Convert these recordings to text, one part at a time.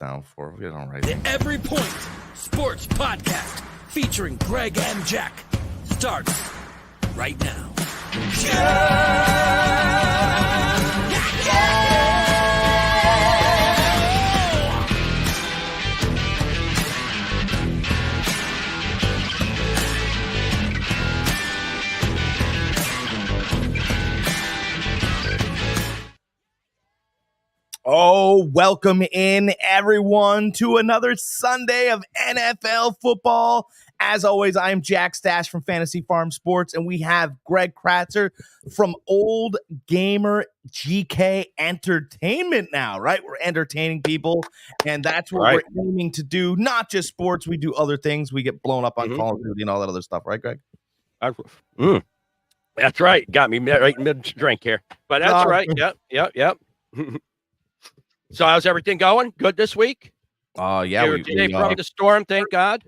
down for. We don't right. The Every Point Sports Podcast featuring Greg and Jack starts right now. Oh, welcome in, everyone, to another Sunday of NFL football. As always, I am Jack Stache from Fantasy Farm Sports, and we have Greg Kratzer from Old Gamer GK Entertainment now, right? We're entertaining people, and that's what we're aiming to do. Not just sports, we do other things. We get blown up on Call of Duty and all that other stuff, right, Greg? That's right. Got me right in mid-drink here. But that's right. Yep. So how's everything going? Good this week? Yeah. We from the storm, thank God.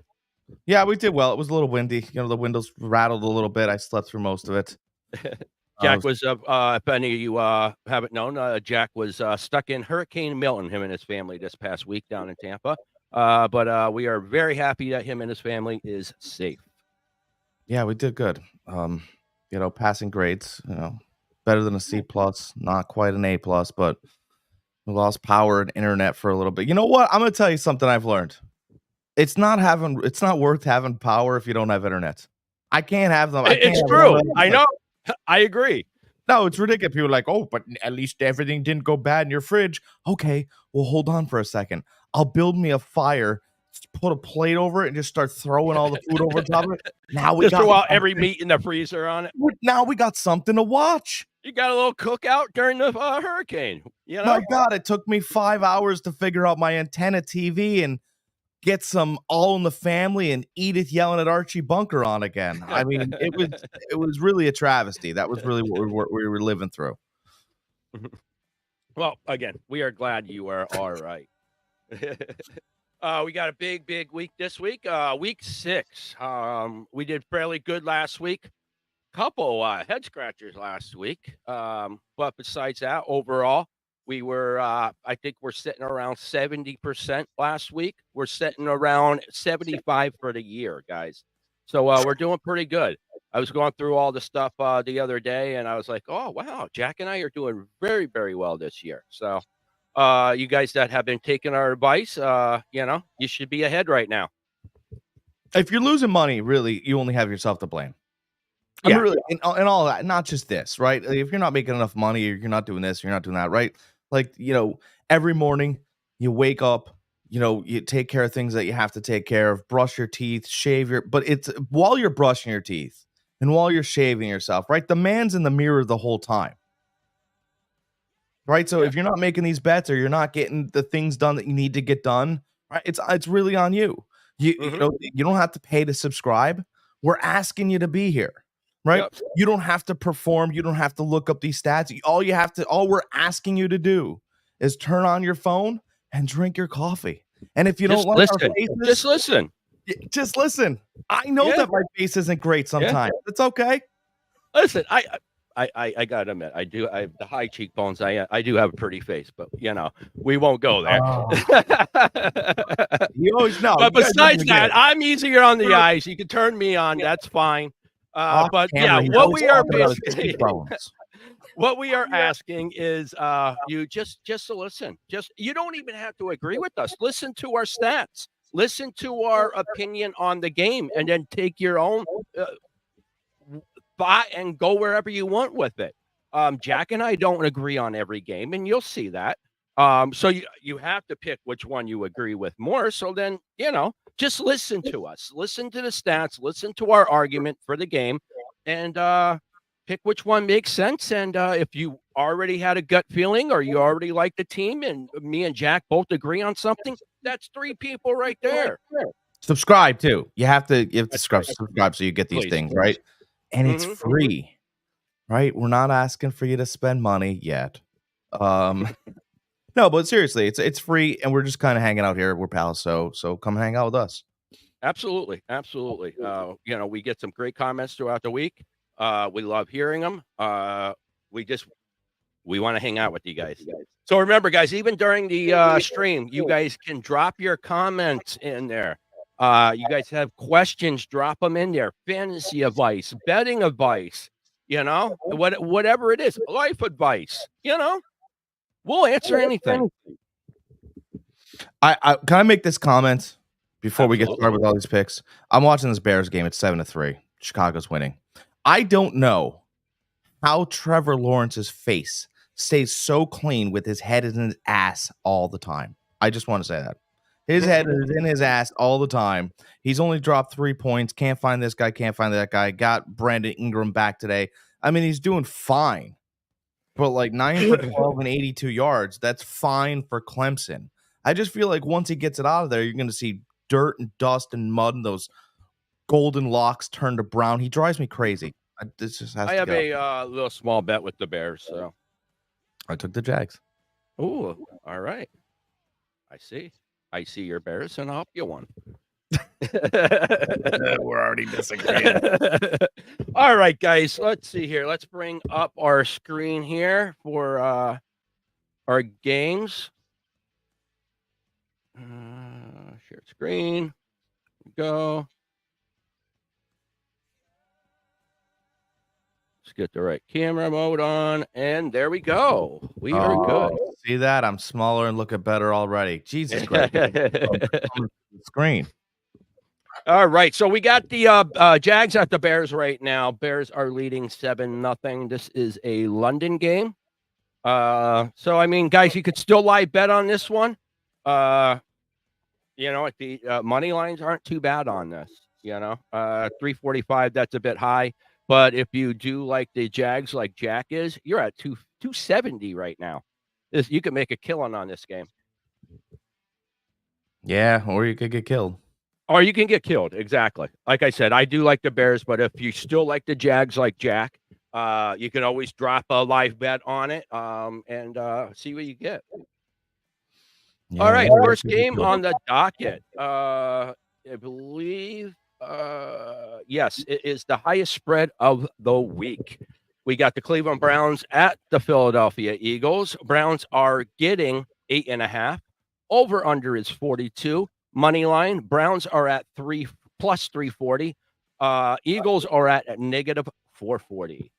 Yeah, we did well. It was a little windy. You know, the windows rattled a little bit. I slept through most of it. Jack was, if any of you haven't known, Jack was stuck in Hurricane Milton, him and his family, this past week down in Tampa. But we are very happy that him and his family is safe. Yeah, we did good. Passing grades, better than a C+, not quite an A+, but we lost power and internet for a little bit. You know what? I'm going to tell you something I've learned. It's not worth having power if you don't have internet. I can't have them. It's true. I know. I agree. No, it's ridiculous. People are like, oh, but at least everything didn't go bad in your fridge. Okay, well, hold on for a second. I'll build me a fire, put a plate over it, and just start throwing all the food over top of it. Now we throw out every meat in the freezer on it. Now we got something to watch. You got a little cookout during the hurricane. You know? My God, it took me 5 hours to figure out my antenna TV and get some All in the Family and Edith yelling at Archie Bunker on again. I mean, it was really a travesty. That was really what we were living through. Well, again, we are glad you are all right. We got a big week this week. Week 6. We did fairly good last week. Couple head scratchers last week. But besides that, overall, we were, I think we're sitting around 70% last week. We're sitting around 75 for the year, guys. So we're doing pretty good. I was going through all the stuff the other day, and I was like, oh, wow, Jack and I are doing very, very well this year. So you guys that have been taking our advice, you should be ahead right now. If you're losing money, really, you only have yourself to blame. Yeah. Really, and all that, not just this, right? If you're not making enough money, or you're not doing this, you're not doing that, right? Like, every morning you wake up, you take care of things that you have to take care of, brush your teeth, but it's while you're brushing your teeth and while you're shaving yourself, right? The man's in the mirror the whole time, right? So if you're not making these bets or you're not getting the things done that you need to get done, right? It's really on you. You don't have to pay to subscribe. We're asking you to be here. Right? Yep. You don't have to perform. You don't have to look up these stats. All we're asking you to do is turn on your phone and drink your coffee. And if you don't like our faces, just listen. Just listen. I know that my face isn't great sometimes. It's okay. Listen, I gotta admit, I have the high cheekbones. I do have a pretty face, but we won't go there. You always know. But besides that, I'm easier on the eyes. You can turn me on. That's fine. But what we are asking is you just to listen. You don't even have to agree with us. Listen to our stats. Listen to our opinion on the game, and then take your own thought and go wherever you want with it. Jack and I don't agree on every game, and you'll see that. So you have to pick which one you agree with more. So then, just listen to us, listen to the stats, listen to our argument for the game, and pick which one makes sense. And if you already had a gut feeling or you already like the team and me and Jack both agree on something, that's 3 people right there. Subscribe too. You have to subscribe so you get these things, right? And it's free, right? We're not asking for you to spend money yet. No, but seriously, it's free, and we're just kind of hanging out here. We're pals, so come hang out with us. Absolutely. We get some great comments throughout the week. We love hearing them. We want to hang out with you guys. So remember, guys, even during the stream, you guys can drop your comments in there. You guys have questions, drop them in there. Fantasy advice, betting advice, whatever it is, life advice, we'll answer anything. I can I make this comment before we get Absolutely. started with all these picks? I'm watching this Bears game. It's 7-3. Chicago's winning. I don't know how Trevor Lawrence's face stays so clean with his head in his ass all the time. I just want to say that. His head is in his ass all the time. He's only dropped 3 points. Can't find this guy. Can't find that guy. Got Brandon Ingram back today. I mean, he's doing fine. But like 9 for 12 and 82 yards, that's fine for Clemson. I just feel like once he gets it out of there, you're going to see dirt and dust and mud and those golden locks turn to brown. He drives me crazy. This just has I to have go. a little small bet with the Bears. So, I took the Jags. ooh, all right. I see your Bears, and I'll help you one. We're already disagreeing. All right, guys. Let's see here. Let's bring up our screen here for our games. Share screen. Go. Let's get the right camera mode on, and there we go. We are good. See that? I'm smaller and looking better already. Jesus Christ. Screen. All right, so we got the Jags at the Bears right now. Bears are leading 7-0. This is a London game. So I mean, guys, you could still live bet on this one. The money lines aren't too bad on this. 345. That's a bit high, but if you do like the Jags, like Jack is, you're at 270 right now. You can make a killing on this game. Yeah, or you could get killed. Or you can get killed. Exactly. Like I said, I do like the Bears, but if you still like the Jags like Jack, you can always drop a live bet on it and see what you get. Yeah, All right. First game on the docket. I believe, yes, it is the highest spread of the week. We got the Cleveland Browns at the Philadelphia Eagles. Browns are getting 8.5. Over under is 42. Money line, Browns are at plus 340. Eagles are at negative 440.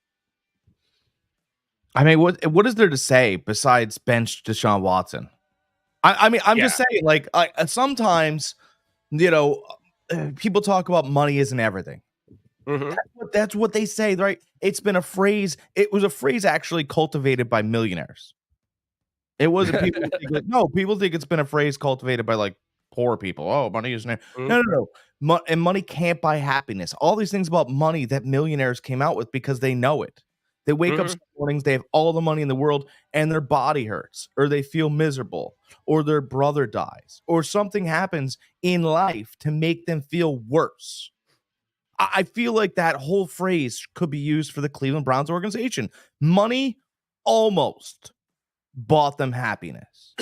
I mean, what is there to say besides bench Deshaun Watson? I mean, I'm just saying, like, sometimes, people talk about money isn't everything. Mm-hmm. That's what they say, right? It's been a phrase. It was a phrase actually cultivated by millionaires. It wasn't people. People think it's been a phrase cultivated by like poor people. Oh, money isn't it? Mm-hmm. No. And money can't buy happiness. All these things about money that millionaires came out with because they know it. They wake up some mornings, they have all the money in the world, and their body hurts, or they feel miserable, or their brother dies, or something happens in life to make them feel worse. I feel like that whole phrase could be used for the Cleveland Browns organization. Money almost bought them happiness.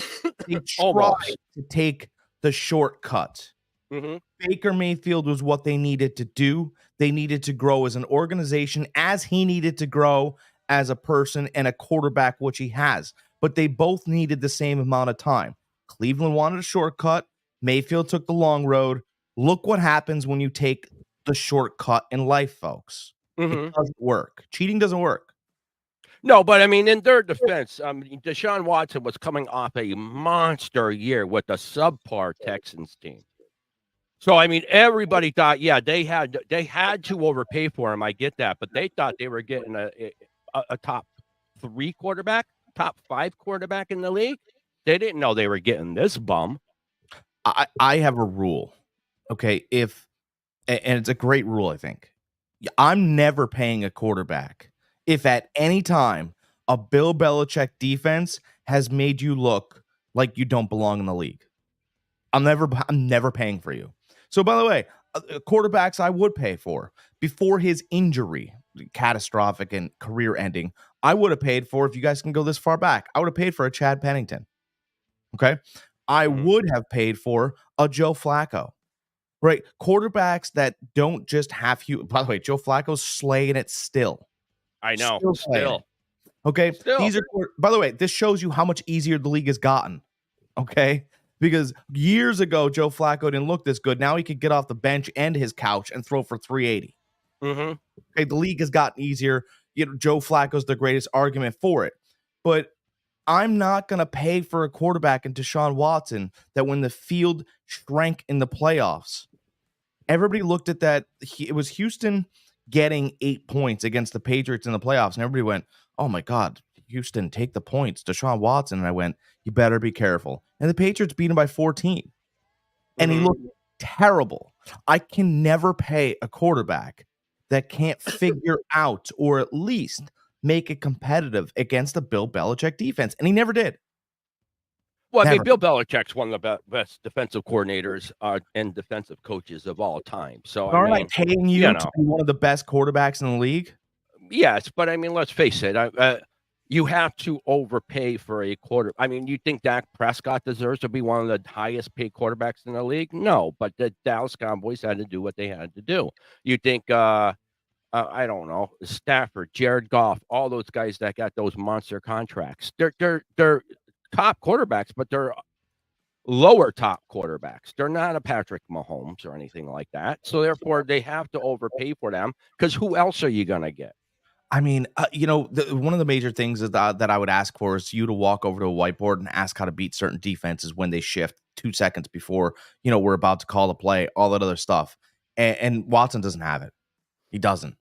They tried to take the shortcut. Mm-hmm. Baker Mayfield was what they needed to do. They needed to grow as an organization as he needed to grow as a person and a quarterback, which he has. But they both needed the same amount of time. Cleveland wanted a shortcut. Mayfield took the long road. Look what happens when you take the shortcut in life, folks. Mm-hmm. It doesn't work. Cheating doesn't work. No, but I mean, in their defense, Deshaun Watson was coming off a monster year with a subpar Texans team. So I mean, everybody thought, they had to overpay for him. I get that, but they thought they were getting a top 3 quarterback, top 5 quarterback in the league. They didn't know they were getting this bum. I have a rule, okay? And it's a great rule, I think. I'm never paying a quarterback if at any time a Bill Belichick defense has made you look like you don't belong in the league. I'm never paying for you. So, by the way, quarterbacks I would pay for before his injury, catastrophic and career ending, I would have paid for, if you guys can go this far back, I would have paid for a Chad Pennington. Okay? I would have paid for a Joe Flacco. Right? Quarterbacks that don't just have you. By the way, Joe Flacco's slaying it still. I know. Still. Okay. Still. By the way, this shows you how much easier the league has gotten. Okay. Because years ago, Joe Flacco didn't look this good. Now he could get off the bench and his couch and throw for 380. Mm-hmm. Okay. The league has gotten easier. Joe Flacco's the greatest argument for it. But I'm not going to pay for a quarterback in Deshaun Watson that when the field shrank in the playoffs, everybody looked at that. It was Houston getting 8 points against the Patriots in the playoffs, and everybody went, oh my God, Houston, take the points. Deshaun Watson. And I went, you better be careful. And the Patriots beat him by 14. And he looked terrible. I can never pay a quarterback that can't figure out or at least make it competitive against the Bill Belichick defense. And he never did. Well, I mean, Never. Bill Belichick's one of the best defensive coordinators and defensive coaches of all time. So, Aren't I mean, I paying you to be one of the best quarterbacks in the league? yes, but I mean, let's face it. You have to overpay for a quarter. I mean, you think Dak Prescott deserves to be one of the highest paid quarterbacks in the league? No, but the Dallas Cowboys had to do what they had to do. You think, I don't know, Stafford, Jared Goff, all those guys that got those monster contracts. They're top quarterbacks, but they're lower top quarterbacks. They're not a Patrick Mahomes or anything like that. So therefore, they have to overpay for them because who else are you going to get? I mean, one of the major things is that I would ask for is you to walk over to a whiteboard and ask how to beat certain defenses when they shift 2 seconds before, we're about to call a play, all that other stuff. And Watson doesn't have it. He doesn't.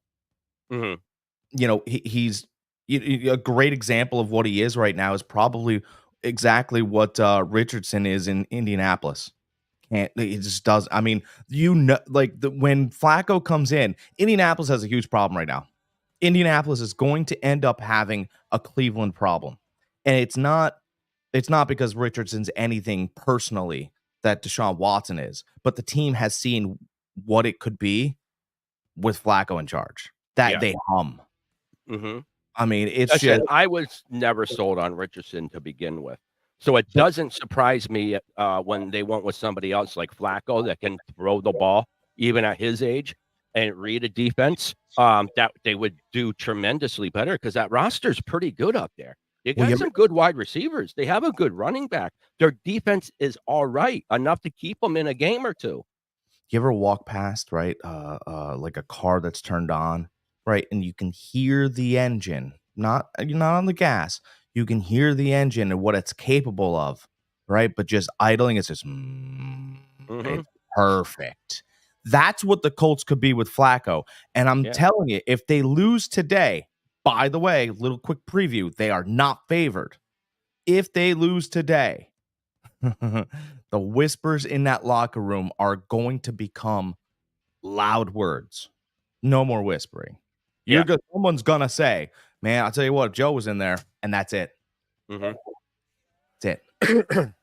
Mm-hmm. He's a great example of what he is right now is probably exactly what Richardson is in Indianapolis. He just does. I mean, when Flacco comes in, Indianapolis has a huge problem right now. Indianapolis is going to end up having a Cleveland problem. And it's not because Richardson's anything personally that Deshaun Watson is, but the team has seen what it could be with Flacco in charge. They hum. Mm-hmm. I mean, I was never sold on Richardson to begin with. So it doesn't surprise me when they went with somebody else like Flacco that can throw the ball even at his age and read a defense. That they would do tremendously better because that roster's pretty good up there. They got some good wide receivers. They have a good running back. Their defense is all right, enough to keep them in a game or two. You ever walk past, right, like a car that's turned on, right, and you can hear the engine, you're not on the gas. You can hear the engine and what it's capable of, right? But just idling, it's just it's perfect. That's what the Colts could be with Flacco. And I'm telling you, if they lose today, by the way, little quick preview, they are not favored. If they lose today, the whispers in that locker room are going to become loud words. No more whispering. Someone's gonna say, man, I'll tell you what, Joe was in there, and that's it. Mm-hmm. That's it.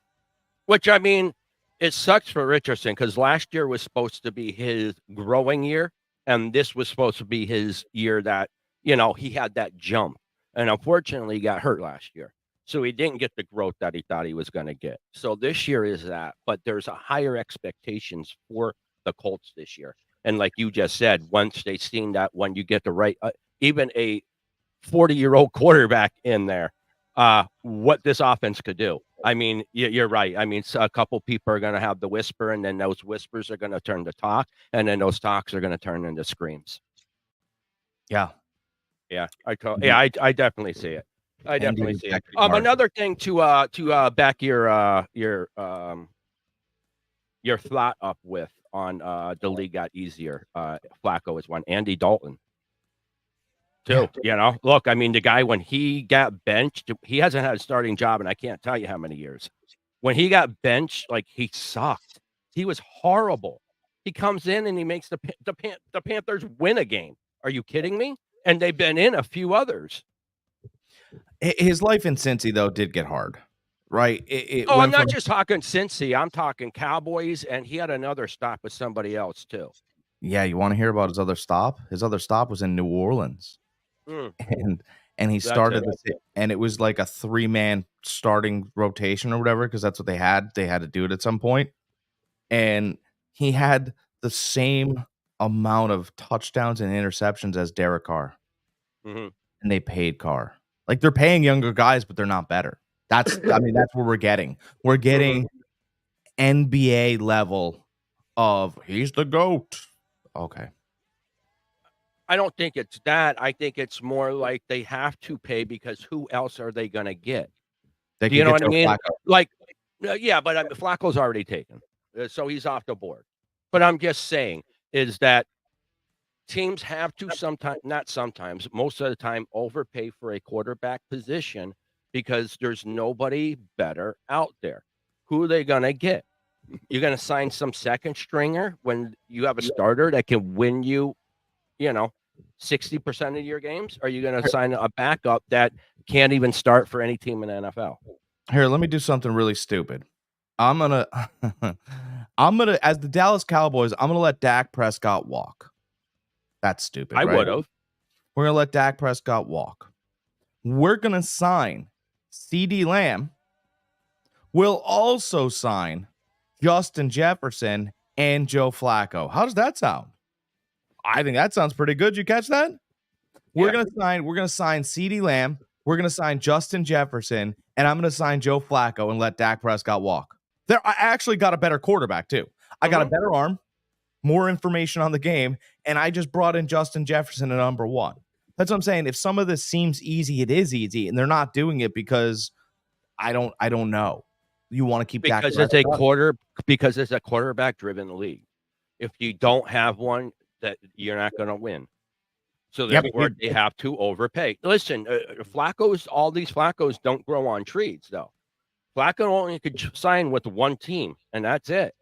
Which, I mean, it sucks for Richardson because last year was supposed to be his growing year, and this was supposed to be his year that, he had that jump. And unfortunately, he got hurt last year. So he didn't get the growth that he thought he was going to get. So this year is that, but there's a higher expectations for the Colts this year. And like you just said, once they've seen that when you get the right, even a 40-year-old quarterback in there, what this offense could do. I mean, you're right. I mean, a couple people are going to have the whisper, and then those whispers are going to turn to talk, and then those talks are going to turn into screams. Yeah. Yeah. I definitely see it. I definitely see it. Another thing to back your thought up with on the league got easier. Flacco is one. Andy Dalton. Too, look, I mean, the guy, when he got benched, he hasn't had a starting job, and I can't tell you how many years. When he got benched, like, he sucked. He was horrible. He comes in and he makes the Panthers win a game. Are you kidding me? And they've been in a few others. His life in Cincy, though, did get hard, right? I'm not just talking Cincy. I'm talking Cowboys, and he had another stop with somebody else, too. Yeah, you want to hear about his other stop? His other stop was in New Orleans. And he started and it was like a 3-man starting rotation or whatever, because that's what they had to do it at some point. And he had the same amount of touchdowns and interceptions as Derek Carr. Mm-hmm. And they paid Carr. Like they're paying younger guys, but they're not better. That's what we're getting. We're getting NBA level of he's the GOAT. Okay. I don't think it's that. I think it's more like they have to pay because who else are they going to get? They Do you could know get what I Joe mean? Flacco. Like, yeah, but Flacco's already taken, so he's off the board. But I'm just saying is that teams have to not sometimes, most of the time, overpay for a quarterback position because there's nobody better out there. Who are they going to get? You're going to sign some second stringer when you have a starter that can win you, 60% of your games? Or are you going to sign a backup that can't even start for any team in the NFL? Here, let me do something really stupid. I'm gonna as the Dallas Cowboys, I'm gonna let Dak Prescott walk. That's stupid, I right? would have. We're gonna let Dak Prescott walk. We're gonna sign CD Lamb. We'll also sign Justin Jefferson and Joe Flacco. How does that sound? I think that sounds pretty good. You catch that? We're gonna sign CD Lamb. We're gonna sign Justin Jefferson, and I'm gonna sign Joe Flacco and let Dak Prescott walk. I actually got a better quarterback too. I got a better arm, more information on the game, and I just brought in Justin Jefferson at number 1. That's what I'm saying. If some of this seems easy, it is easy, and they're not doing it because I don't know. You want to keep Dak Prescott? Because it's a quarterback driven league. If you don't have one, that you're not going to win. So therefore, they have to overpay. Listen, all these Flaccos don't grow on trees, though. Flacco only could sign with one team, and that's it.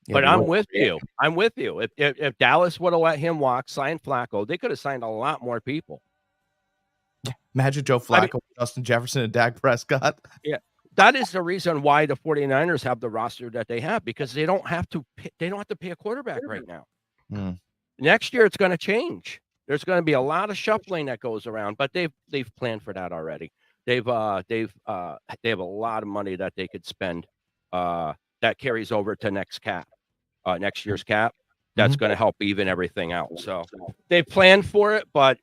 Yeah, but I'm with you. I'm with you. If Dallas would have let him walk, sign Flacco, they could have signed a lot more people. Imagine Joe Flacco, Justin Jefferson, and Dak Prescott. Yeah. That is the reason why the 49ers have the roster that they have, because they don't have to pay a quarterback right now. Next year it's going to change. There's going to be a lot of shuffling that goes around, but they've planned for that already. They have a lot of money that they could spend that carries over to next year's cap. That's going to help even everything out. So they planned for it, but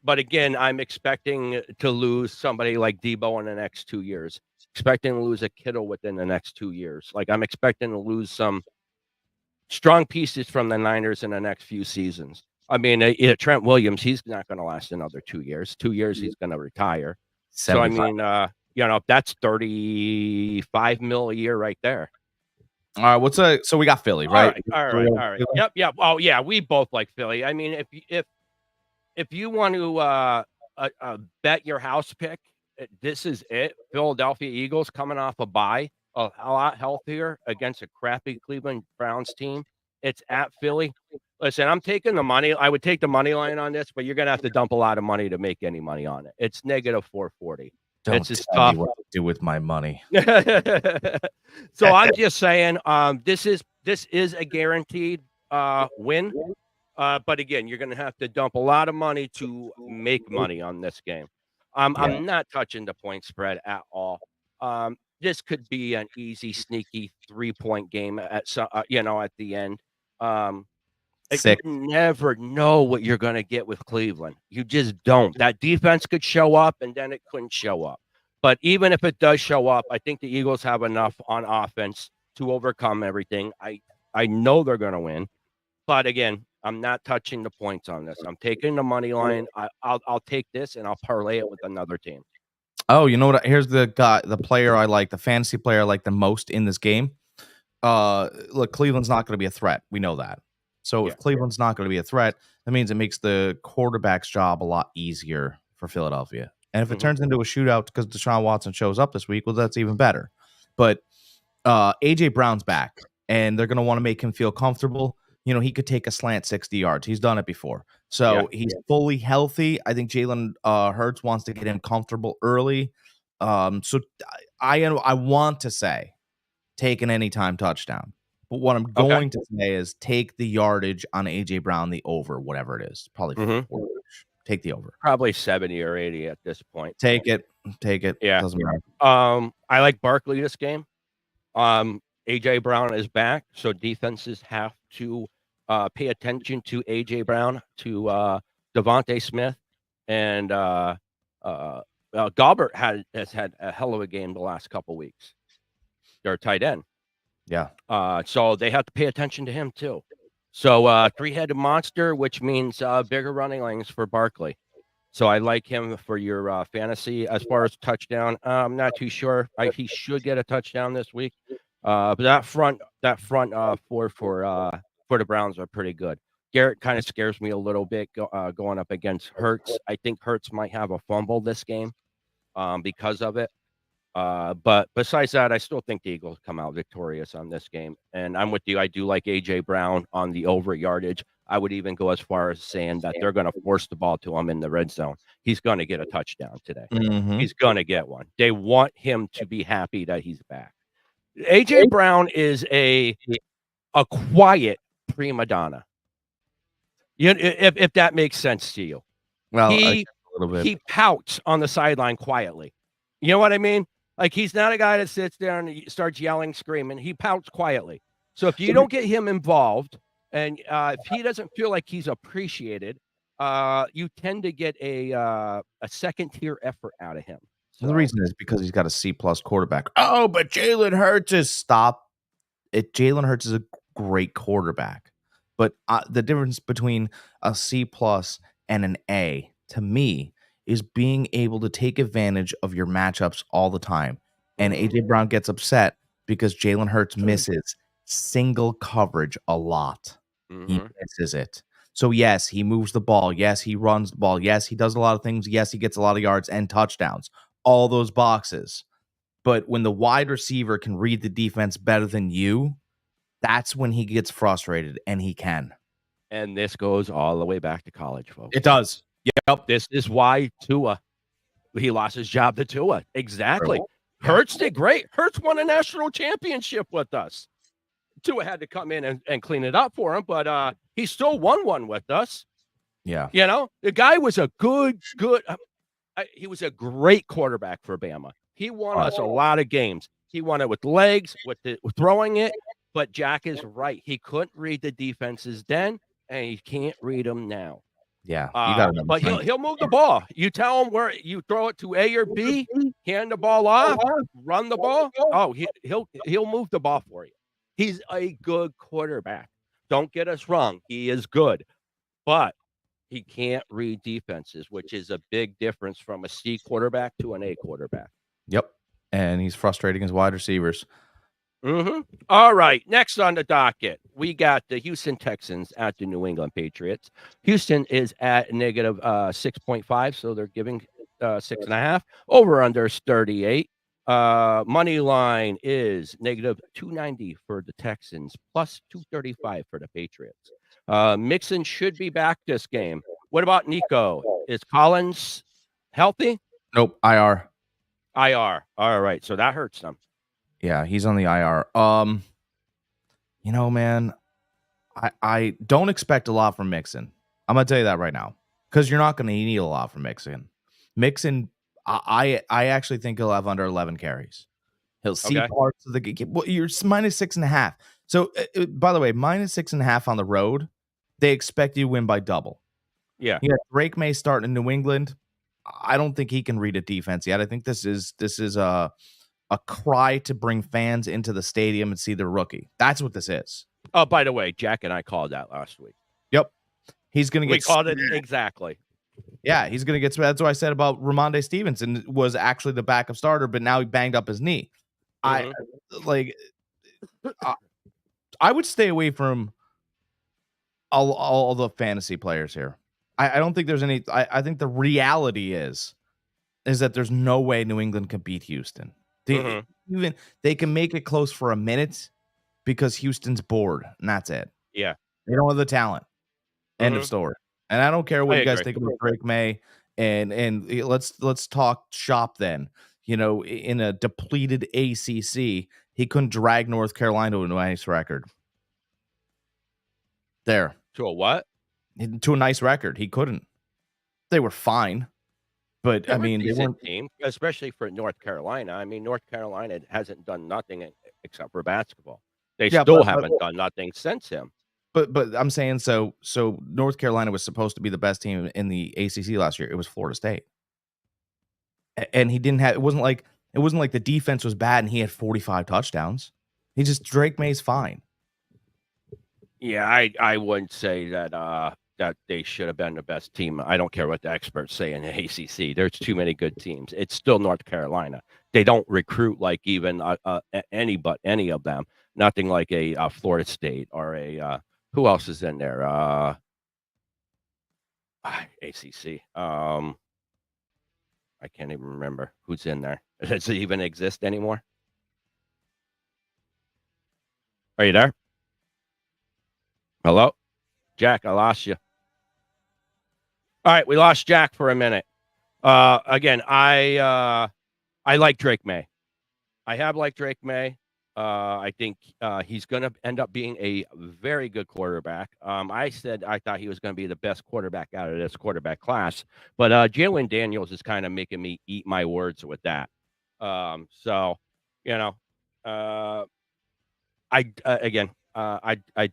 again, I'm expecting to lose somebody like Debo in the next 2 years. Expecting to lose a Kittle within the next 2 years. Like I'm expecting to lose some strong pieces from the Niners in the next few seasons. I mean, Trent Williams, he's not going to last another 2 years. 2 years, he's going to retire. 75. So, I mean, that's $35 million a year right there. All right, so we got Philly, right? All right. Yep. Oh, yeah, we both like Philly. I mean, if you want to bet your house pick, this is it. Philadelphia Eagles coming off a bye, a lot healthier against a crappy Cleveland Browns team. It's at Philly. Listen, I'm taking the money. I would take the money line on this, but you're going to have to dump a lot of money to make any money on it. It's negative 440. Don't tell me what to do with my money. So I'm just saying, this is a guaranteed win. But again, you're going to have to dump a lot of money to make money on this game. I'm not touching the point spread at all. This could be an easy, sneaky 3-point game at the end. You never know what you're going to get with Cleveland. You just don't. That defense could show up, and then it couldn't show up. But even if it does show up, I think the Eagles have enough on offense to overcome everything. I know they're going to win. But again, I'm not touching the points on this. I'm taking the money line. I'll take this, and I'll parlay it with another team. Oh, you know what? Here's the player I like, the fantasy player I like the most in this game. Look, Cleveland's not going to be a threat. We know that. So if Cleveland's not going to be a threat, that means it makes the quarterback's job a lot easier for Philadelphia. And if it turns into a shootout because Deshaun Watson shows up this week, well, that's even better. But A.J. Brown's back, and they're going to want to make him feel comfortable. You know, he could take a slant 60 yards. He's done it before. So he's fully healthy. I think Jalen Hurts wants to get him comfortable early. So I want to say take an anytime touchdown. But what I'm going to say is take the yardage on A.J. Brown, the over, whatever it is. Probably 40. Take the over. Probably 70 or 80 at this point. Take it. Yeah. Doesn't matter. I like Barkley this game. A.J. Brown is back, so defenses have to pay attention to A.J. Brown, to Devontae Smith, and Galbert has had a hell of a game the last couple weeks. They're tight end. Yeah. So they have to pay attention to him too. So three-headed monster, which means bigger running lanes for Barkley. So I like him for your fantasy. As far as touchdown, I'm not too sure. He should get a touchdown this week. But that front four for the Browns are pretty good. Garrett kind of scares me a little bit going up against Hurts. I think Hurts might have a fumble this game because of it. But besides that, I still think the Eagles come out victorious on this game. And I'm with you. I do like A.J. Brown on the over yardage. I would even go as far as saying that they're going to force the ball to him in the red zone. He's going to get a touchdown today. Mm-hmm. He's going to get one. They want him to be happy that he's back. A.J. Brown is a quiet prima donna. If that makes sense to you. Well, a little bit. He pouts on the sideline quietly. You know what I mean? Like, he's not a guy that sits there and starts yelling, screaming. He pouts quietly. So if you don't get him involved, and if he doesn't feel like he's appreciated, you tend to get a second-tier effort out of him. So the reason is because he's got a C+ quarterback. Oh, but Jalen Hurts is Jalen Hurts is a great quarterback. But the difference between a C+ and an A, to me, is being able to take advantage of your matchups all the time. And A.J. Brown gets upset because Jalen Hurts misses single coverage a lot. He misses it. So, yes, he moves the ball. Yes, he runs the ball. Yes, he does a lot of things. Yes, he gets a lot of yards and touchdowns. All those boxes. But when the wide receiver can read the defense better than you, that's when he gets frustrated, and he can. And this goes all the way back to college, folks. It does. Yep. This is why he lost his job to Tua. Exactly. Hurts did great. Hurts won a national championship with us. Tua had to come in and clean it up for him, but he still won one with us. Yeah. You know, the guy was a he was a great quarterback for Bama. He won us a lot of games. He won it with legs, with throwing it. But Jack is right. He couldn't read the defenses then, and he can't read them now. Yeah, but he'll move the ball. You tell him where you throw it to A or B, hand the ball off, run the ball. Oh, he'll move the ball for you. He's a good quarterback. Don't get us wrong. He is good, but he can't read defenses, which is a big difference from a C quarterback to an A quarterback. Yep, and he's frustrating his wide receivers. All right. Next on the docket, we got the Houston Texans at the New England Patriots. Houston is at negative 6.5, so they're giving 6.5. Over under 38. Money line is negative 290 for the Texans, plus 235 for the Patriots. Mixon should be back this game. What about Nico? Is Collins healthy? Nope, IR. IR. All right, so that hurts them. Yeah, he's on the IR. Man, I don't expect a lot from Mixon. I'm gonna tell you that right now, because you're not gonna need a lot from Mixon. I actually think he'll have under 11 carries. He'll see parts of the game. Well, you're minus 6.5. So, by the way, minus 6.5 on the road, they expect you to win by double. Yeah. Drake May starting in New England. I don't think he can read a defense yet. I think this is a cry to bring fans into the stadium and see their rookie. That's what this is. Oh, by the way, Jack and I called that last week. Yep. He's going to get... We called it exactly. Yeah, he's going to get... That's what I said about Ramondre Stevenson was actually the backup starter, but now he banged up his knee. I would stay away from all the fantasy players here. I don't think there's any... I think the reality is that there's no way New England can beat Houston. They can make it close for a minute because Houston's bored, and that's it. Yeah. They don't have the talent. End of story. And I don't care what you guys think about Drake May. And let's talk shop then. In a depleted ACC, he couldn't drag North Carolina to a nice record. There. To a what? To a nice record. He couldn't. They were fine. But they weren't team, especially for North Carolina. I mean, North Carolina hasn't done nothing except for basketball. They still haven't done nothing since him. But I'm saying so North Carolina was supposed to be the best team in the ACC last year. It was Florida State. And he didn't have, it wasn't like the defense was bad and he had 45 touchdowns. Drake May's fine. Yeah, I wouldn't say that that they should have been the best team. I don't care what the experts say in the ACC. There's too many good teams. It's still North Carolina. They don't recruit like even any of them. Nothing like a Florida State or a who else is in there? ACC. I can't even remember who's in there. Does it even exist anymore? Are you there? Hello, Jack. I lost you. All right, we lost Jack for a minute. Again, I like Drake May. I have liked Drake May. I think he's going to end up being a very good quarterback. I said I thought he was going to be the best quarterback out of this quarterback class, but Jalen Daniels is kind of making me eat my words with that. So, you know, I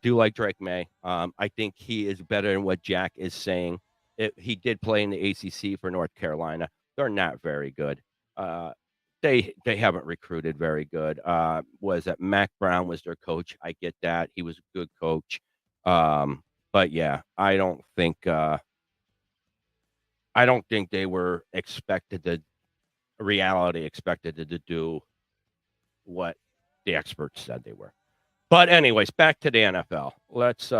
do like Drake May. I think he is better than what Jack is saying. He did play in the ACC for North Carolina. They're not very good. They haven't recruited very good. Was that Mac Brown was their coach? I get that. He was a good coach. But yeah, I don't think they were expected to do what the experts said they were. But anyways, back to the NFL. Let's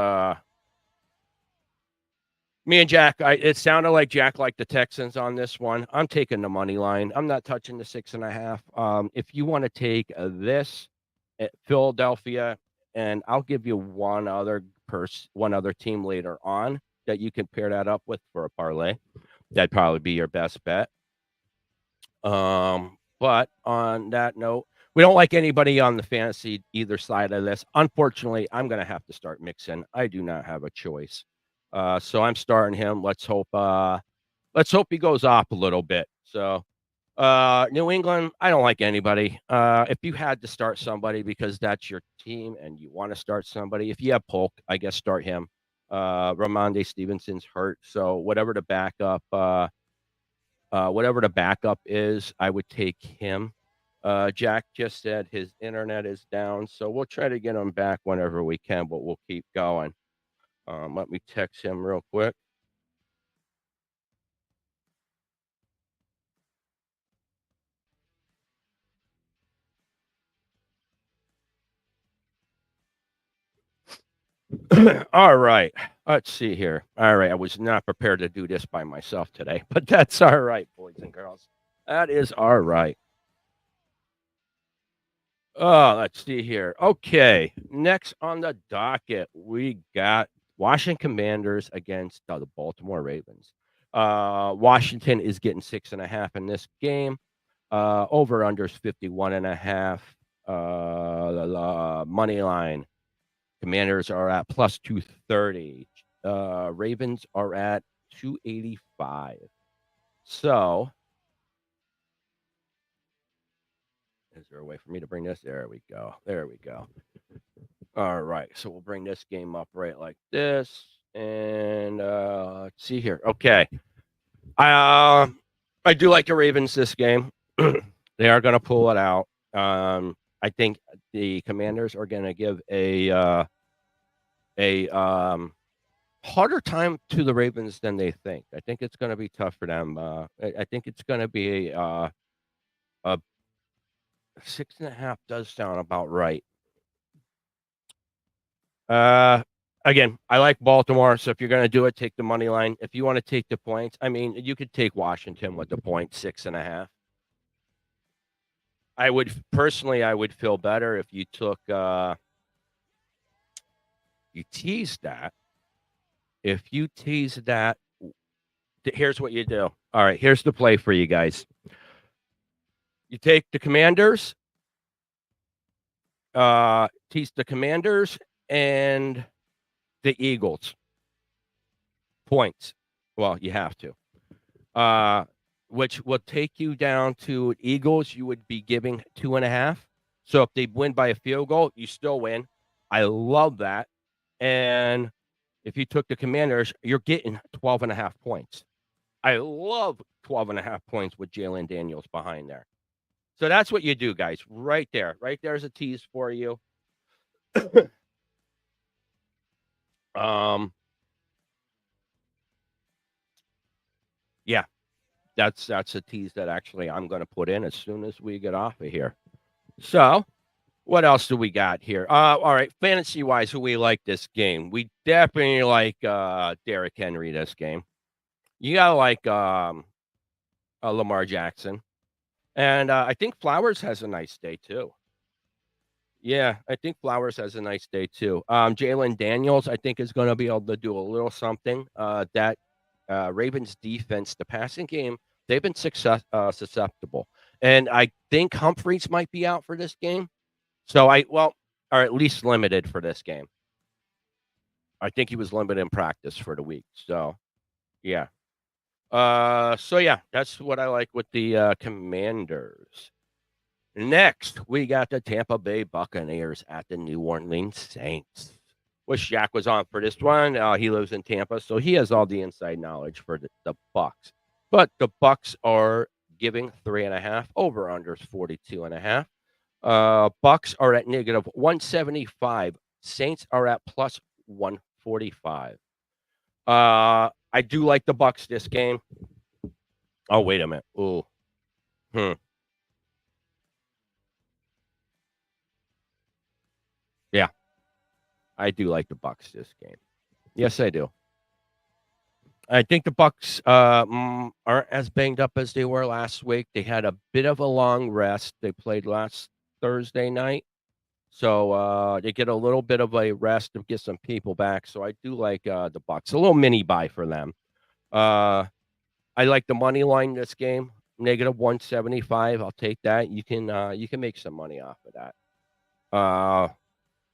me and Jack, it sounded like Jack liked the Texans on this one. I'm taking the money line. I'm not touching the 6.5. If you want to take this at Philadelphia, and I'll give you one other team later on that you can pair that up with for a parlay. That'd probably be your best bet. But on that note, we don't like anybody on the fantasy either side of this. Unfortunately, I'm going to have to start mixing. I do not have a choice. So I'm starting him. Let's hope he goes off a little bit. So New England, I don't like anybody. If you had to start somebody because that's your team and you want to start somebody, if you have Polk, I guess start him. Ramondre Stevenson's hurt, so whatever the backup is, I would take him. Jack just said his internet is down, so we'll try to get him back whenever we can, but we'll keep going. Let me text him real quick. All right. Let's see here. All right. I was not prepared to do this by myself today, but that's all right, boys and girls. That is all right. Let's see here. Okay. Next on the docket, we got Washington Commanders against the Baltimore Ravens. Washington is getting 6.5 in this game. Over unders 51.5. Money line. Commanders are at plus 230. Ravens are at 285. So, is there a way for me to bring this? There we go. All right. So we'll bring this game up right like this. And let's see here. Okay. I do like the Ravens this game. They are going to pull it out. I think the Commanders are going to give a harder time to the Ravens than they think. I think it's going to be tough for them. I think it's going to be a 6.5 does sound about right. Again, I like Baltimore, so if you're going to do it, take the money line. If you want to take the points, I mean, you could take Washington with the point 6.5. I would feel better if you took you tease that. If you tease that, here's what you do. All right, here's the play for you guys. You take the Commanders, tease the Commanders and the Eagles. Points. Well, you have to. Which will take you down to Eagles. You would be giving 2.5. So if they win by a field goal, you still win. I love that. And if you took the Commanders, you're getting 12.5 points. I love 12.5 points with Jalen Daniels behind there. So that's what you do, guys. Right there. Right there's a tease for you. um, yeah, that's a tease that actually I'm going to put in as soon as we get off of here. So, what else do we got here? All right, fantasy wise, who we like this game? We definitely like Derrick Henry this game. You gotta like Lamar Jackson, and I think Flowers has a nice day too. Yeah, I think Flowers has a nice day too. Jalen Daniels, I think, is going to be able to do a little something. That Ravens defense, the passing game, they've been susceptible, and I think Humphreys might be out for this game. So or at least limited for this game. I think he was limited in practice for the week. So yeah. So yeah, that's what I like with the Commanders. Next, we got the Tampa Bay Buccaneers at the New Orleans Saints. Wish Jack was on for this one. He lives in Tampa, so he has all the inside knowledge for the Bucks. But the Bucks are giving 3.5. Over unders 42.5. Bucks are at negative 175. Saints are at plus 145. I do like the Bucks this game. Oh, wait a minute. Ooh. Yeah, I do like the Bucks this game. Yes, I do. I think the Bucks aren't as banged up as they were last week. They had a bit of a long rest. They played last Thursday night. So they get a little bit of a rest to get some people back. So I do like the Bucks. A little mini buy for them. I like the money line this game. Negative 175. I'll take that. You can make some money off of that.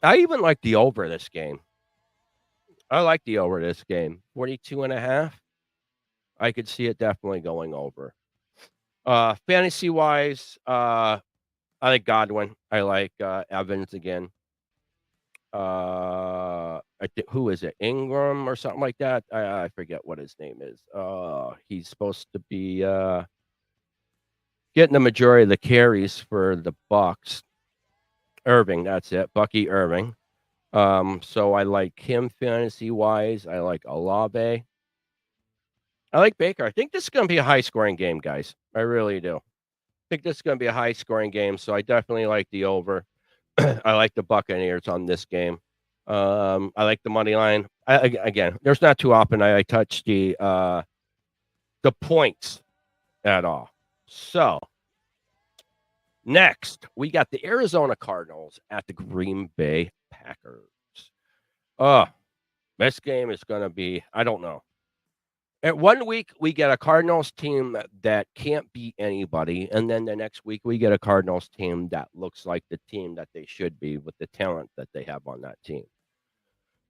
I even like the over this game. I like the over this game. 42.5. I could see it definitely going over. Fantasy wise, I like Godwin. I like Evans again. Who is it? Ingram or something like that. I forget what his name is. He's supposed to be getting the majority of the carries for the Bucks. Irving, that's it. Bucky Irving. So I like him fantasy wise. I like Olave. I like Baker. I think this is going to be a high scoring game, guys. I really do. I think this is going to be a high scoring game. So I definitely like the over. I like the Buccaneers on this game. I like the money line. Again, there's not too often I touch the points at all. So next, we got the Arizona Cardinals at the Green Bay Packers. This game is going to be, I don't know. At 1 week, we get a Cardinals team that can't beat anybody. And then the next week, we get a Cardinals team that looks like the team that they should be with the talent that they have on that team.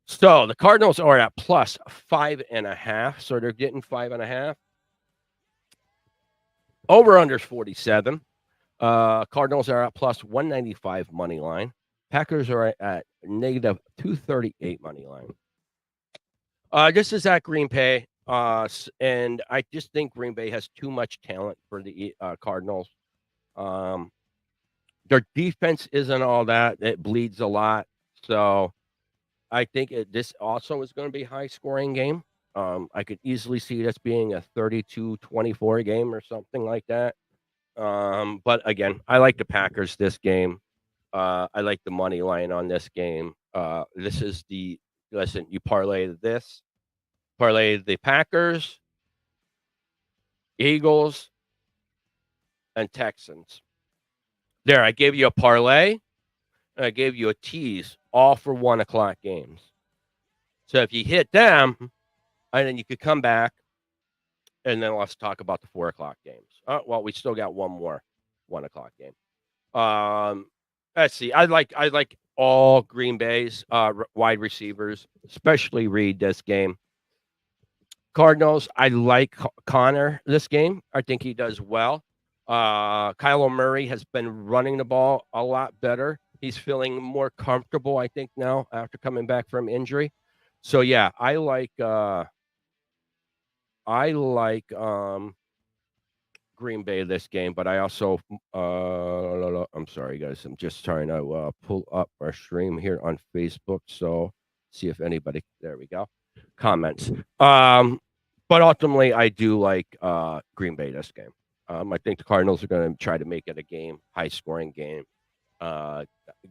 So the Cardinals are at plus 5.5. So they're getting 5.5. Over under 47. Cardinals are at plus 195 money line. Packers are at negative 238 money line. This is at Green Bay. And I just think Green Bay has too much talent for the Cardinals. Their defense isn't all that. It bleeds a lot. So I think this also is going to be a high-scoring game. I could easily see this being a 32-24 game or something like that. But again, I like the Packers this game. I like the money line on this game. Listen, you parlay the Packers, Eagles, and Texans. There, I gave you a parlay, and I gave you a tease, all for 1 o'clock games. So if you hit them, and then you could come back, and then let's talk about the 4 o'clock games. Well, we still got one more 1 o'clock game. Let's see. I like all Green Bay's wide receivers, especially Reed this game. Cardinals, I like Connor this game. I think he does well. Kyler Murray has been running the ball a lot better. He's feeling more comfortable, I think, now, after coming back from injury. So, yeah, I like I like Green Bay this game, but I also I'm sorry guys, I'm just trying to pull up our stream here on Facebook, so see if anybody there we go. Comments. But ultimately I do like Green Bay this game. I think the Cardinals are going to try to make it a game, high scoring game. Uh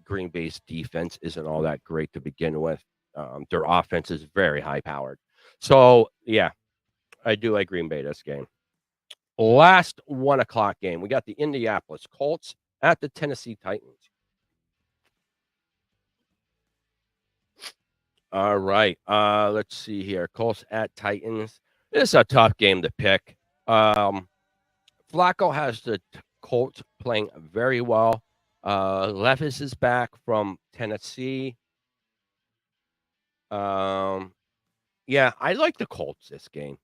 Green Bay's defense isn't all that great to begin with. Their offense is very high powered. So, yeah, I do like Green Bay this game. Last 1 o'clock game, we got the Indianapolis Colts at the Tennessee Titans. All right. Let's see here. Colts at Titans. This is a tough game to pick. Flacco has the Colts playing very well. Levis is back from Tennessee. Yeah, I like the Colts this game.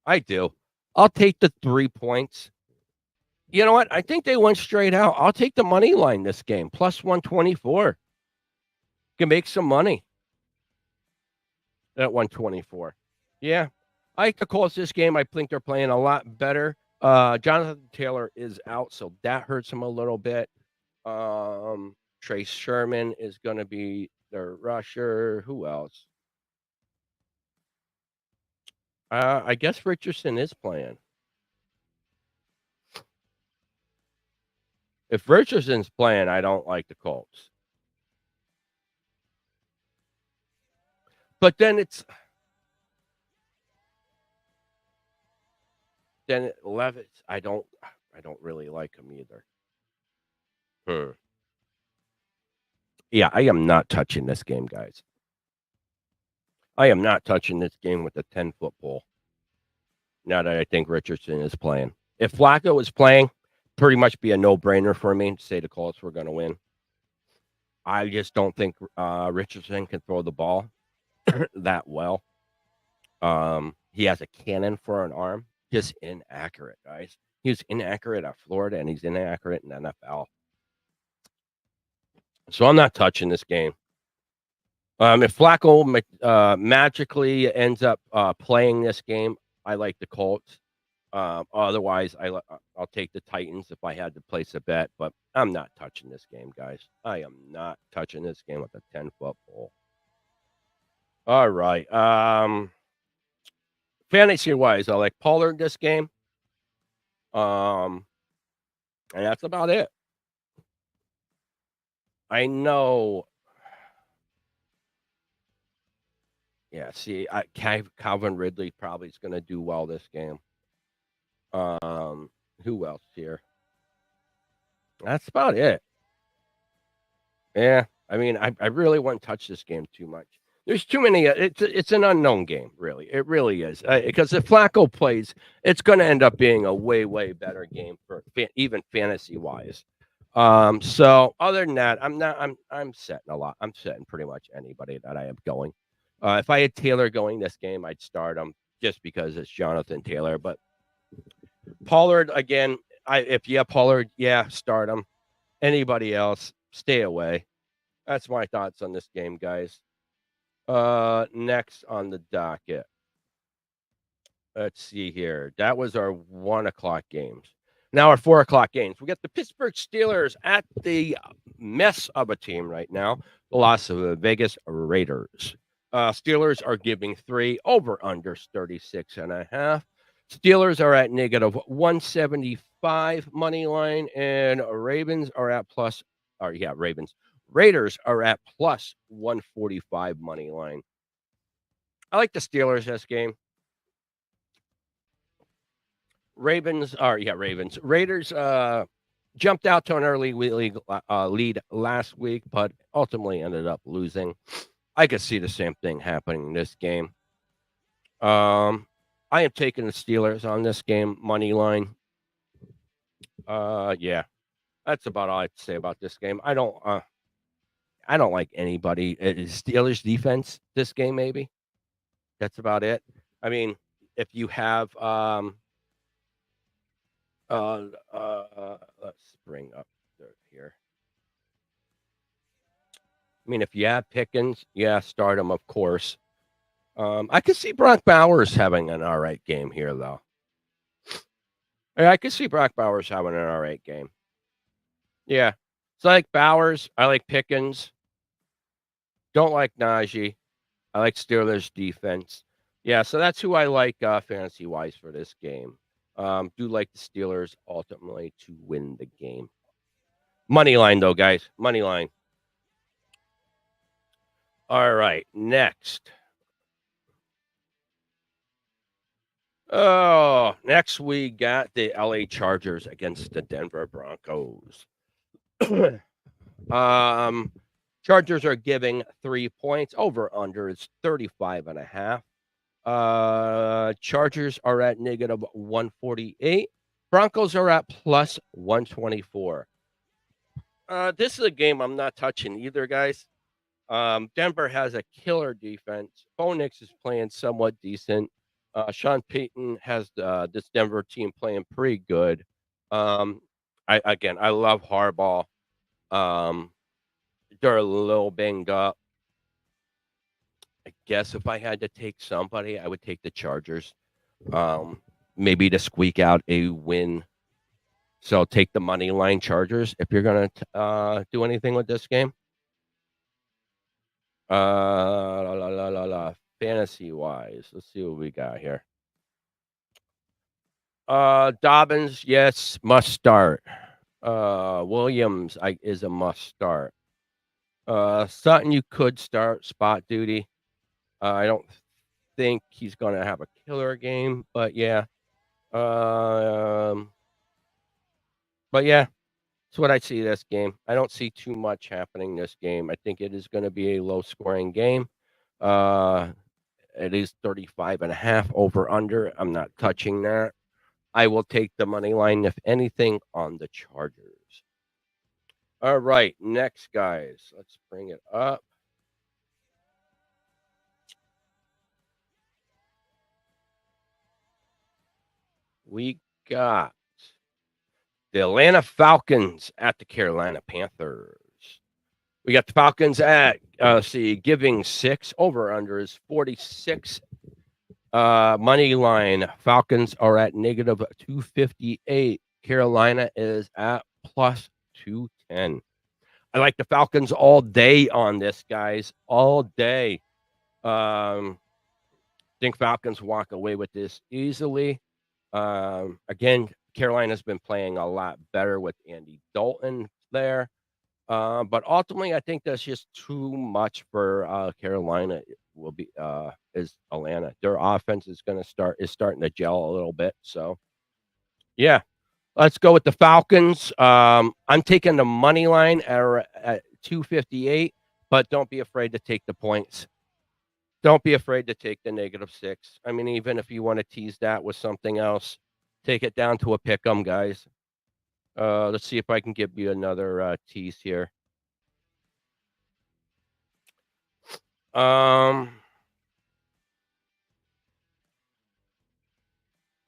I do. I'll take the 3 points. You know what? I think they went straight out. I'll take the money line this game, plus 124. Can make some money at 124. Yeah. I like the Colts this game. I think they're playing a lot better. Jonathan Taylor is out, so that hurts him a little bit. Trace Sherman is going to be their rusher. Who else? I guess Richardson is playing. If Richardson's playing, I don't like the Colts. But then Levis, I don't really like him either. Yeah, I am not touching this game, guys. I am not touching this game with a 10-foot pole. Now that I think Richardson is playing. If Flacco was playing, pretty much be a no-brainer for me to say the Colts were going to win. I just don't think Richardson can throw the ball that well. He has a cannon for an arm. Just inaccurate, guys. He was inaccurate at Florida, and he's inaccurate in the NFL. So I'm not touching this game. If Flacco magically ends up playing this game, I like the Colts. Otherwise, I'll take the Titans if I had to place a bet, but I'm not touching this game, guys. I am not touching this game with a 10-foot pole. All right. Fantasy-wise, I like Pollard this game. And that's about it. I know. Yeah, see, Calvin Ridley probably is going to do well this game. Who else here? That's about it. Yeah, I mean, I really wouldn't touch this game too much. There's too many. It's an unknown game, really. It really is. Because if Flacco plays, it's going to end up being a way better game for even fantasy wise. So other than that, I'm setting a lot. I'm setting pretty much anybody that I have going. If I had Taylor going this game, I'd start him just because it's Jonathan Taylor. But Pollard again, if you have Pollard, yeah, start him. Anybody else, stay away. That's my thoughts on this game, guys. Next on the docket. Let's see here. That was our 1 o'clock games. Now our 4 o'clock games. We got the Pittsburgh Steelers at the mess of a team right now. The loss of the Vegas Raiders. Steelers are giving 3 over under 36.5. Steelers are at negative 175 money line, and Ravens are at Ravens. Raiders are at plus 145 money line. I like the Steelers this game. Raiders jumped out to an early lead last week, but ultimately ended up losing. I could see the same thing happening in this game. I am taking the Steelers on this game, money line. Yeah, that's about all I have to say about this game. I don't like anybody. Steelers defense this game, maybe. That's about it. I mean, if you have let's bring up here. I mean, if you have Pickens, yeah, start him, of course. I could see Brock Bowers having an all right game here, though. Yeah, I could see Brock Bowers having an all right game. Yeah. So I like Bowers. I like Pickens. Don't like Najee. I like Steelers defense. Yeah, so that's who I like fantasy wise for this game. Do like the Steelers ultimately to win the game. Money line though, guys. Money line. All right, next. Oh, next we got the LA Chargers against the Denver Broncos. Chargers are giving 3 points. Over under is 35.5. Chargers are at negative 148. Broncos are at plus 124. This is a game I'm not touching either, guys. Denver has a killer defense. Bo Nix is playing somewhat decent. Sean Payton has this Denver team playing pretty good. I love Harbaugh. Um, they're a little banged up. I guess if I had to take somebody, I would take the Chargers. Maybe to squeak out a win. So take the money line Chargers if you're gonna do anything with this game. Fantasy wise, let's see what we got here. Dobbins, yes, must start. Williams is a must start. Sutton, you could start spot duty. I don't think he's gonna have a killer game, but yeah. But yeah, that's what I see this game. I don't see too much happening this game. I think it is going to be a low scoring game. It is 35.5 over under. I'm not touching that. I will take the money line, if anything, on the Chargers. All right, next, guys. Let's bring it up. We got the Atlanta Falcons at the Carolina Panthers. We got the Falcons at giving 6. Over under is 46. Money line. Falcons are at negative 258. Carolina is at plus 210. I like the Falcons all day on this, guys. All day. Think Falcons walk away with this easily. Again, Carolina's been playing a lot better with Andy Dalton there. But ultimately, I think that's just too much for Carolina. Will be is Atlanta. Their offense is starting to gel a little bit. So, yeah, let's go with the Falcons. I'm taking the money line at 258, but don't be afraid to take the points. Don't be afraid to take the -6. I mean, even if you want to tease that with something else, take it down to a pick 'em, guys. Let's see if I can give you another tease here.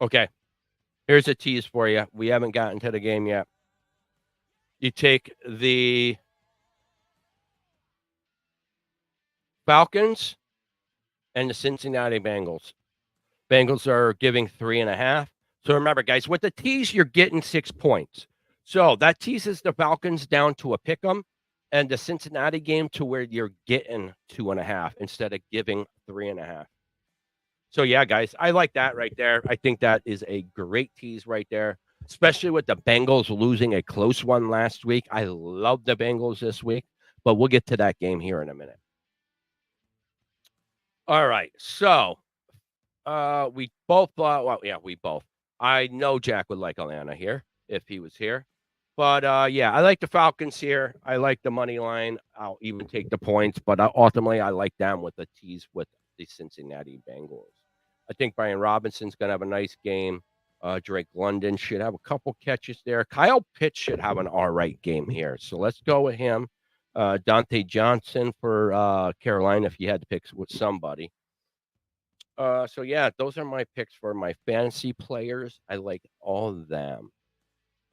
Okay. Here's a tease for you. We haven't gotten to the game yet. You take the Falcons and the Cincinnati Bengals. Bengals are giving 3.5. So remember, guys, with the tease, you're getting 6 points. So that teases the Falcons down to a pick 'em, and the Cincinnati game to where you're getting 2.5 instead of giving 3.5. So yeah, guys, I like that right there. I think that is a great tease right there, especially with the Bengals losing a close one last week. I love the Bengals this week, but we'll get to that game here in a minute. All right, so we both thought, well, yeah, we both. I know Jack would like Atlanta here if he was here. But yeah, I like the Falcons here. I like the money line. I'll even take the points, but ultimately I like them with the tease with the Cincinnati Bengals. I think Brian Robinson's going to have a nice game. Drake London should have a couple catches there. Kyle Pitts should have an all right game here. So let's go with him. Dante Johnson for Carolina if you had to pick with somebody. So yeah, those are my picks for my fantasy players. I like all of them.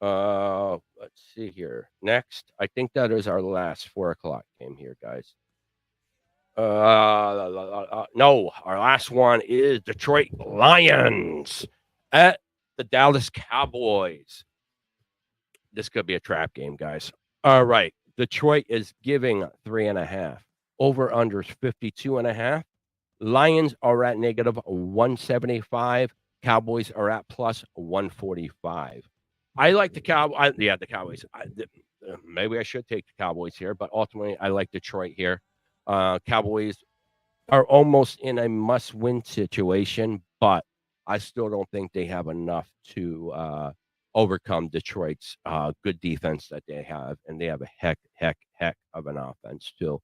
Let's see here. Next, I think that is our last 4 o'clock game here, guys. No, our last one is Detroit Lions at the Dallas Cowboys. This could be a trap game, guys. All right. Detroit is giving 3.5. Over unders 52.5. Lions are at negative 175. Cowboys are at plus 145. I like the Cowboys. Yeah, the Cowboys. Maybe I should take the Cowboys here, but ultimately I like Detroit here. Cowboys are almost in a must-win situation, but I still don't think they have enough to overcome Detroit's good defense that they have, and they have a heck of an offense too.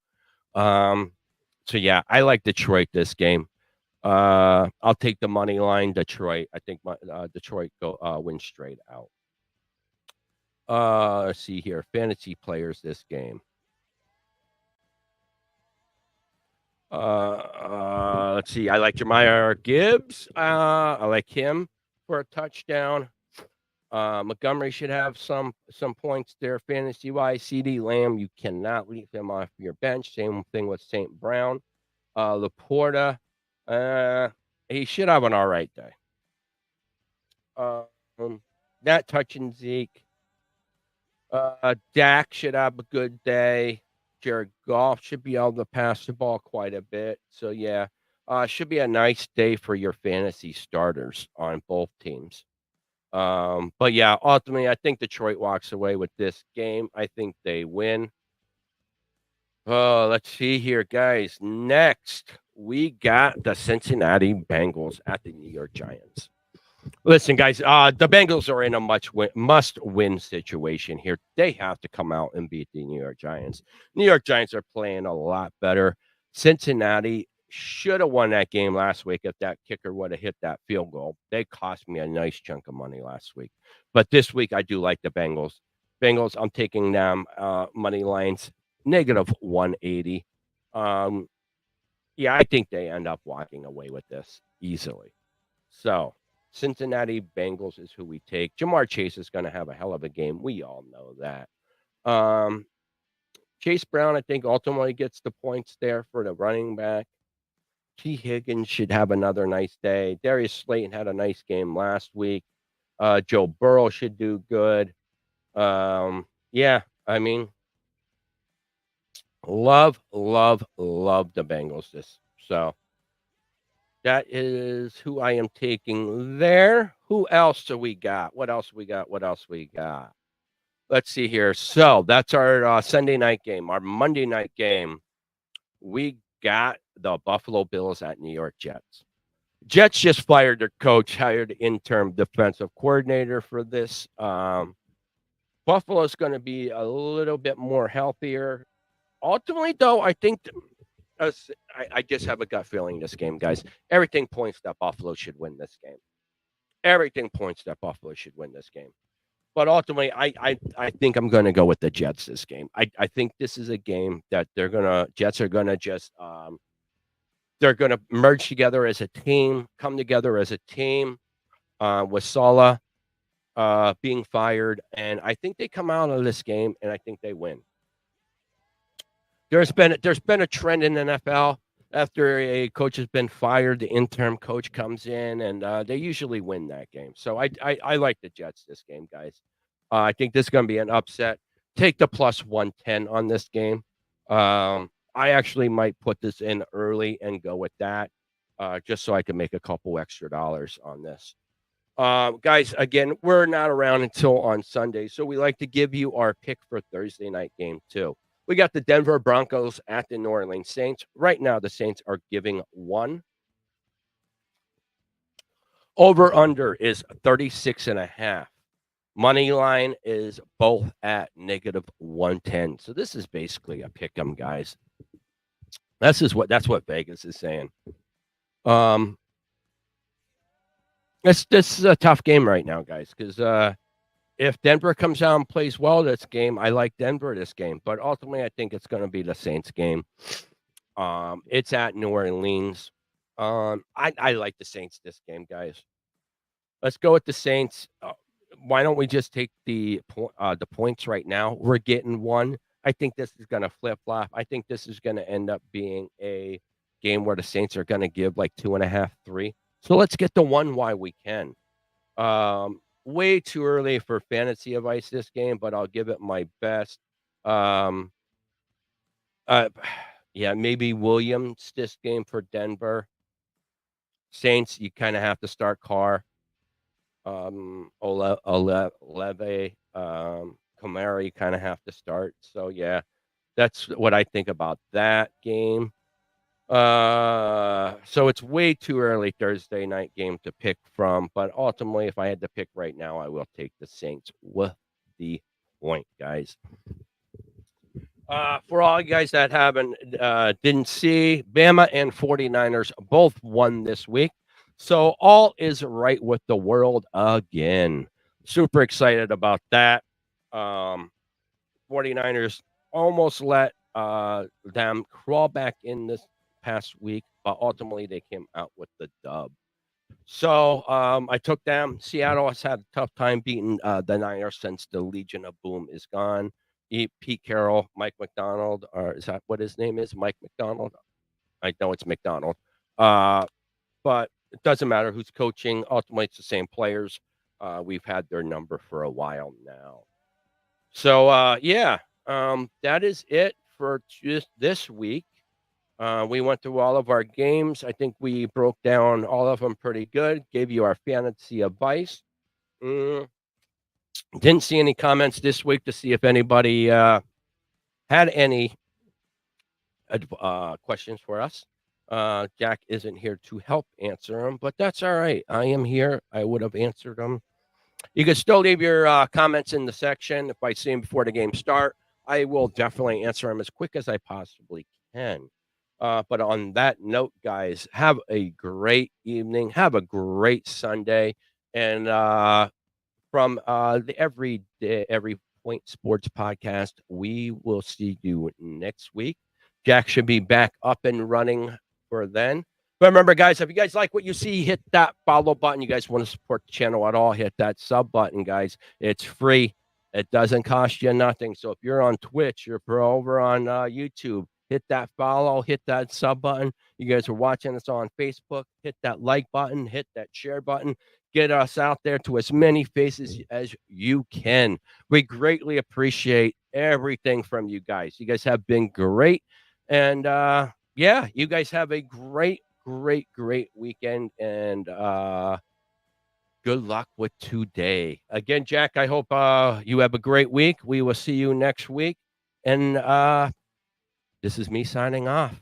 So yeah, I like Detroit this game. I'll take the money line Detroit. I think Detroit go win straight out. Let's see here, fantasy players this game. Let's see. I like Jahmyr Gibbs. I like him for a touchdown. Montgomery should have some points there fantasy wise. CD Lamb, you cannot leave him off your bench. Same thing with St. Brown. Laporta, he should have an all right day. Not touching Zeke. Dak should have a good day. Jared Goff should be able to pass the ball quite a bit. So yeah, should be a nice day for your fantasy starters on both teams. But yeah, ultimately, I think Detroit walks away with this game. I think they win. Oh, let's see here, guys. Next, we got the Cincinnati Bengals at the New York Giants. Listen, guys, the Bengals are in a must-win situation here. They have to come out and beat the New York Giants. New York Giants are playing a lot better. Cincinnati should have won that game last week if that kicker would have hit that field goal. They cost me a nice chunk of money last week. But this week, I do like the Bengals. Bengals, I'm taking them money lines, negative 180. Yeah, I think they end up walking away with this easily. So Cincinnati Bengals is who we take. Jamar Chase is going to have a hell of a game. We all know that. Chase Brown, I think, ultimately gets the points there for the running back. T. Higgins should have another nice day. Darius Slayton had a nice game last week. Joe Burrow should do good. Yeah, I mean, love the Bengals. So that is who I am taking there. Who else do we got? What else we got? Let's see here. So that's our Sunday night game. Our Monday night game, we got the Buffalo Bills at New York Jets. Jets just fired their coach, hired interim defensive coordinator for this. Buffalo's going to be a little bit more healthier. Ultimately, though, I think I just have a gut feeling this game, guys. Everything points that Buffalo should win this game. But ultimately, I think I'm going to go with the Jets this game. I think this is a game that Jets are going to just they're going to merge together as a team, come together as a team with Saleh being fired, and I think they come out of this game, and I think they win. There's been a trend in the NFL after a coach has been fired, the interim coach comes in, and they usually win that game. So I like the Jets this game, guys. I think this is going to be an upset. Take the plus 110 on this game. I actually might put this in early and go with that, just so I can make a couple extra dollars on this. Guys, again, we're not around until on Sunday, so we like to give you our pick for Thursday night game too. We got the Denver Broncos at the New Orleans Saints. Right now, the Saints are giving 1. Over under is 36.5. Money line is both at negative 110. So this is basically a pick 'em, guys. That's what Vegas is saying. This is a tough game right now, guys, because if Denver comes out and plays well this game, I like Denver this game. But ultimately, I think it's going to be the Saints game. It's at New Orleans. I like the Saints this game, guys. Let's go with the Saints. Why don't we just take the points right now? We're getting 1. I think this is going to flip-flop. I think this is going to end up being a game where the Saints are going to give like 2.5, 3. So let's get the one while we can. Way too early for fantasy advice this game, but I'll give it my best. Yeah, maybe Williams this game for Denver. Saints, you kind of have to start Carr. Olave, Kamara, you kind of have to start. So yeah, that's what I think about that game. So it's way too early Thursday night game to pick from, but ultimately, if I had to pick right now, I will take the Saints with the point, guys. For all you guys that didn't see, Bama and 49ers both won this week. So all is right with the world again. Super excited about that. 49ers almost let them crawl back in this past week, but ultimately they came out with the dub. So I took them. Seattle has had a tough time beating the Niners since the Legion of Boom is gone. Pete Carroll, Mike McDonald, or is that what his name is? Mike McDonald? I know it's McDonald. But it doesn't matter who's coaching. Ultimately, it's the same players. We've had their number for a while now. So, yeah, that is it for just this week. We went through all of our games. I think we broke down all of them pretty good, gave you our fantasy advice. Didn't see any comments this week to see if anybody had any questions for us. Jack isn't here to help answer them, but that's all right. I am here. I would have answered them. You can still leave your comments in the section. If I see them before the game start, I will definitely answer them as quick as I possibly can. But on that note, guys, have a great evening. Have a great Sunday. And from the Every Point Sports Podcast, we will see you next week. Jack should be back up and running for then. But remember, guys, if you guys like what you see, hit that follow button. You guys want to support the channel at all, hit that sub button, guys. It's free. It doesn't cost you nothing. So if you're on Twitch, you're over on YouTube, hit that follow, hit that sub button. You guys are watching us on Facebook, hit that like button, hit that share button. Get us out there to as many faces as you can. We greatly appreciate everything from you guys. You guys have been great. And yeah, you guys have a great weekend. And good luck with today. Again, Jack, I hope you have a great week. We will see you next week. And this is me signing off.